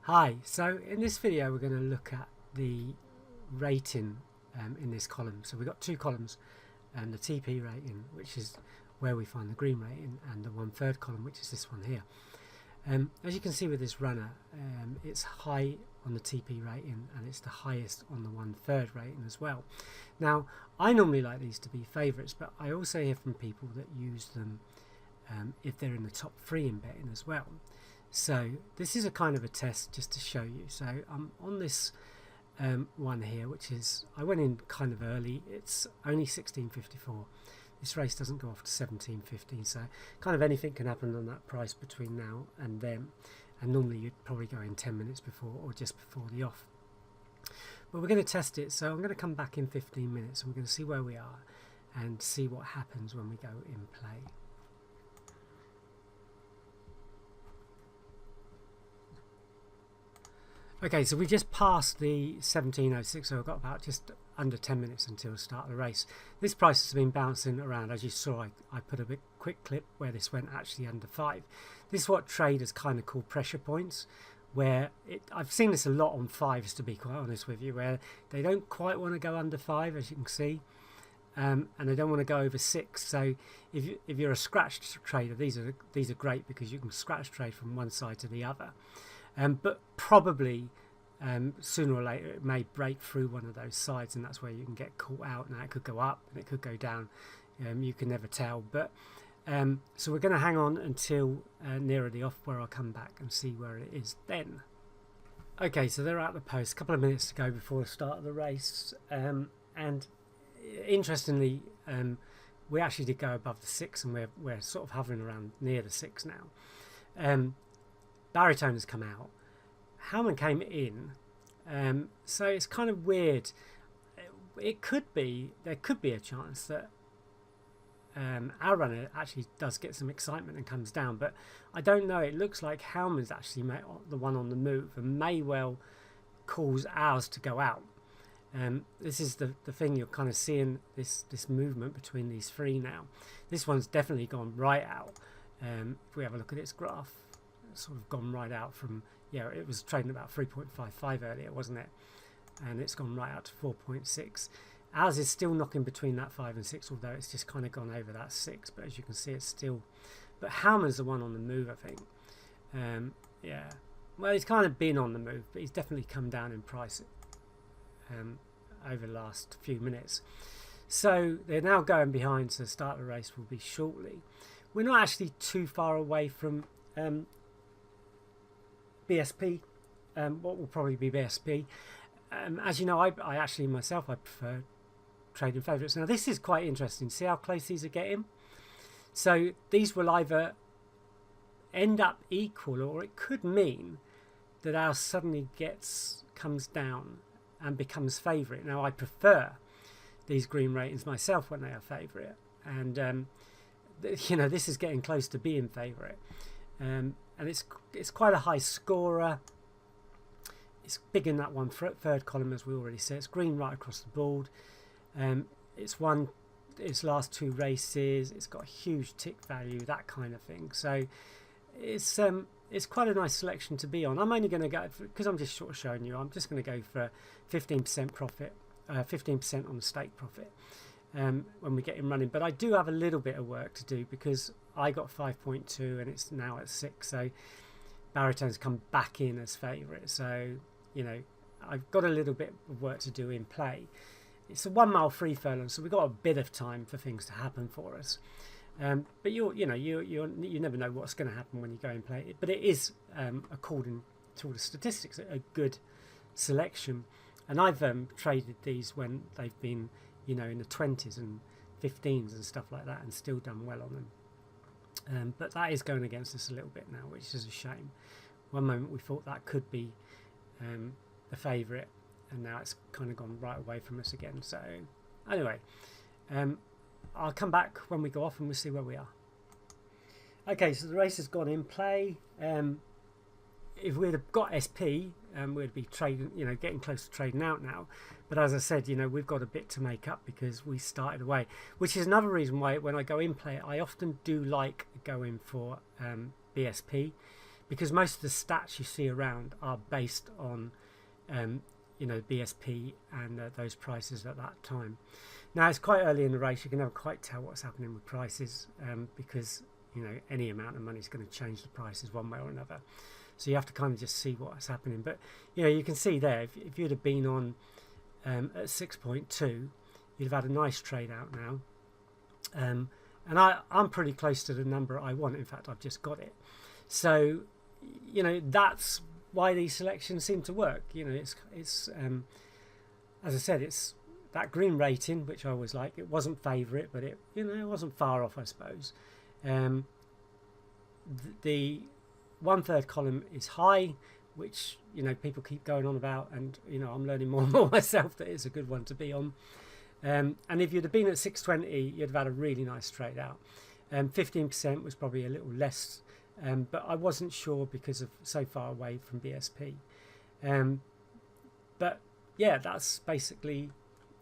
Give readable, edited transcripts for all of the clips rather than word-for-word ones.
Hi, so in this video we're going to look at the rating in this column. So we've got two columns, the TP rating, which is where we find the green rating, and the 1/3 column, which is this one here. As you can see with this runner, it's high on the TP rating and it's the highest on the 1/3 rating as well. Now I normally like these to be favourites, but I also hear from people that use them if they're in the top 3 in betting as well. So this is a kind of a test just to show you. So I'm on this one here, which is, I went in kind of early. It's only 16.54. This race doesn't go off to 17.15, so kind of anything can happen on that price between now and then. And normally you'd probably go in 10 minutes before or just before the off. But we're going to test it, so I'm going to come back in 15 minutes and we're going to see where we are and see what happens when we go in play. Okay, so we just passed the 17.06, so I've got about just under 10 minutes until the start of the race. This price has been bouncing around. As you saw, I put a quick clip where this went actually under 5. This is what traders kind of call pressure points, where I've seen this a lot on 5s, to be quite honest with you, where they don't quite want to go under 5, as you can see, and they don't want to go over 6. So if you're a scratch trader, these are great because you can scratch trade from one side to the other. But probably sooner or later it may break through one of those sides, and that's where you can get caught out. Now it could go up and it could go down, you can never tell. But so we're going to hang on until nearer the off, where I'll come back and see where it is then. Okay, so they're at the post, a couple of minutes to go before the start of the race, and interestingly we actually did go above the 6, and we're sort of hovering around near the 6 now. Baritone has come out, Howman came in, so it's kind of weird. There could be a chance that our runner actually does get some excitement and comes down, but I don't know. It looks like Howman's actually the one on the move and may well cause ours to go out. This is the thing, you're kind of seeing this movement between these three now. This one's definitely gone right out. If we have a look at its graph, sort of gone right out from, yeah, it was trading about 3.55 earlier, wasn't it? And it's gone right out to 4.6. Ours is still knocking between that 5 and 6, although it's just kind of gone over that 6. But as you can see, it's still, but Howman's the one on the move, I think. Yeah, well, he's kind of been on the move, but he's definitely come down in price over the last few minutes. So they're now going behind, so the start of the race will be shortly. We're not actually too far away from BSP, what will probably be BSP. As you know, I actually myself, I prefer trading favourites. Now this is quite interesting. See how close these are getting? So these will either end up equal, or it could mean that ours suddenly comes down and becomes favourite. Now I prefer these green ratings myself when they are favourite, and you know, this is getting close to being favourite. And it's quite a high scorer. It's big in that 1/3 column, as we already said. It's green right across the board. It's won its last 2 races. It's got a huge tick value, that kind of thing. So it's quite a nice selection to be on. I'm only going to go, because I'm just sort of showing you, I'm just going to go for 15% profit, 15% on the stake profit when we get him running. But I do have a little bit of work to do, because I got 5.2 and it's now at 6, so Baritone's come back in as favourite. So, you know, I've got a little bit of work to do in play. It's a 1 mile free furlong, so we've got a bit of time for things to happen for us. But you never know what's going to happen when you go and play it. But it is, according to all the statistics, a good selection. And I've traded these when they've been, you know, in the 20s and 15s and stuff like that, and still done well on them. But that is going against us a little bit now, which is a shame. One moment we thought that could be the favourite, and now it's kind of gone right away from us again. So anyway, I'll come back when we go off and we'll see where we are. Okay, so the race has gone in play. If we'd have got SP, we'd be trading, you know, getting close to trading out now. But as I said, you know, we've got a bit to make up because we started away, which is another reason why when I go in play, I often do like going for BSP, because most of the stats you see around are based on you know, BSP and those prices at that time. Now it's quite early in the race, you can never quite tell what's happening with prices, because you know, any amount of money is going to change the prices one way or another. So you have to kind of just see what's happening. But you know, you can see there, if you'd have been on at 6.2, you'd have had a nice trade out now. And I'm pretty close to the number I want. In fact, I've just got it. So you know, that's why these selections seem to work. You know, it's as I said, it's that green rating, which I always like. It wasn't favourite, but it, you know, it wasn't far off, I suppose. The 1/3 column is high, which, you know, people keep going on about, and you know, I'm learning more and more myself that it's a good one to be on. And if you'd have been at 620, you'd have had a really nice trade out. 15% was probably a little less, but I wasn't sure because of so far away from BSP. But yeah, that's basically,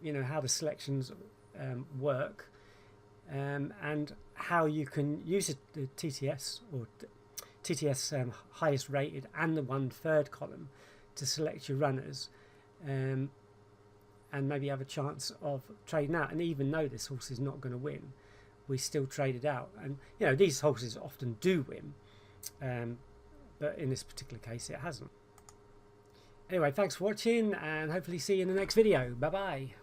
you know, how the selections work, and how you can use the TTS or TTS highest rated and the 1/3 column to select your runners, and maybe have a chance of trading out. And even though this horse is not going to win, we still traded out. And you know, these horses often do win, but in this particular case it hasn't. Anyway, thanks for watching, and hopefully see you in the next video. Bye bye.